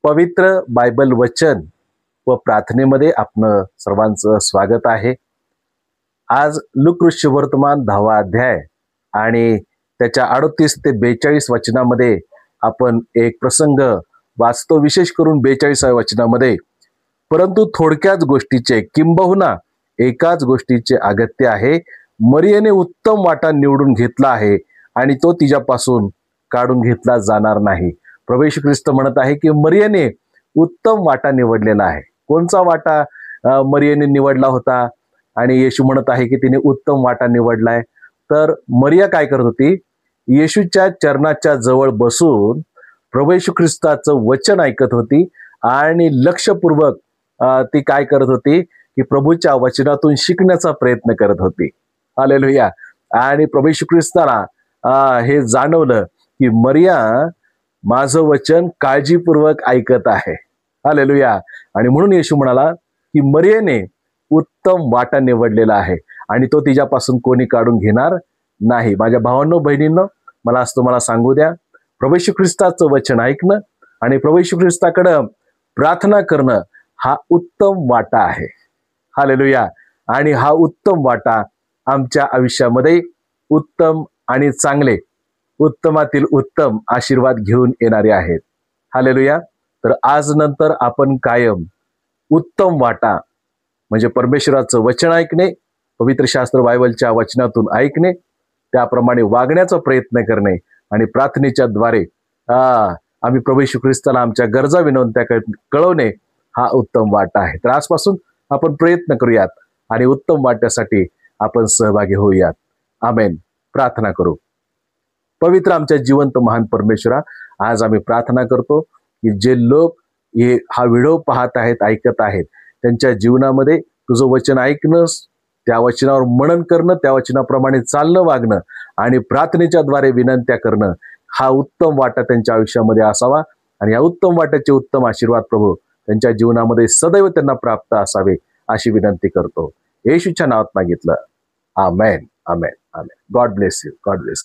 पवित्र बायबल वचन व प्रार्थनेमध्ये आपलं सर्वांचं स्वागत आहे. आज लूकऋषी वर्तमान 10वा अध्याय आणि त्याच्या 38 ते 42 वचनामध्ये आपण एक प्रसंग वाचतो, विशेष करून 42व्या वचनामध्ये. परंतु थोडक्याच गोष्टीचे किंबहुना एकाच गोष्टीचे अगत्य आहे. मरियेने उत्तम वाटा निवडून घेतला आहे आणि तो तिच्यापासून काढून घेतला जाणार नाही. प्रभू येशू ख्रिस्त म्हणत आहे की मरियेने उत्तम वाटा निवडलेला आहे. कोणचा वाटा मरियेने निवडला होता? आणि येशू म्हणत आहे की तिने उत्तम वाटा निवडलाय. तर मरिया काय करत होती? येशूच्या चरणाच्या जवळ बसून प्रभू येशू ख्रिस्ताचं वचन ऐकत होती आणि लक्षपूर्वक ती काय करत होती की प्रभूच्या वचनातून शिकण्याचा प्रयत्न करत होती. हालेलुया. आणि प्रभू येशू ख्रिस्ताला हे जाणवलं की मरिया माझं वचन काळजीपूर्वक ऐकत आहे. हालेलुया. आणि म्हणून येशू म्हणाला की मरियेने उत्तम वाटा निवडलेला आहे आणि तो तिच्यापासून कोणी काढून घेणार नाही. माझ्या भावांनो, बहिणींनो, मला असं तुम्हाला सांगू द्या, प्रभू येशू ख्रिस्ताचं वचन ऐकणं आणि प्रभू येशू ख्रिस्ताकडं प्रार्थना करणं हा उत्तम वाटा आहे. हालेलुया. आणि हा उत्तम वाटा आमच्या आयुष्यामध्ये उत्तम आणि चांगले, उत्तमातील उत्तम आशीर्वाद घेऊन येणारे आहेत. हालेलुया. तर आज नंतर आपण कायम उत्तम वाटा म्हणजे परमेश्वराचं वचन ऐकणे, पवित्र शास्त्र बायबलच्या वचनातून ऐकणे, त्याप्रमाणे वागण्याचा प्रयत्न करणे आणि प्रार्थनेच्या द्वारे आम्ही प्रभू येशू ख्रिस्ताला आमच्या गरजा विनंत्या कळवणे हा उत्तम वाटा आहे. तर आजपासून आपण प्रयत्न करूयात आणि उत्तम वाट्यासाठी आपण सहभागी होऊयात. आमेन. प्रार्थना करू. पवित्र आमच्या जिवंत महान परमेश्वरा, आज आम्ही प्रार्थना करतो की जे लोक हा व्हिडिओ पाहत आहेत, ऐकत आहेत, त्यांच्या जीवनामध्ये तुझं वचन ऐकणं, त्या वचनावर मनन करणं, त्या वचनाप्रमाणे चालणं, वागणं आणि प्रार्थनेच्या द्वारे विनंत्या करणं हा उत्तम वाटा त्यांच्या आयुष्यामध्ये असावा आणि या उत्तम वाट्याचे उत्तम आशीर्वाद प्रभू त्यांच्या जीवनामध्ये सदैव त्यांना प्राप्त असावे अशी विनंती करतो. येशूच्या नावात मागितलं. आमेन. आमेन. आमेन. God bless you. God bless.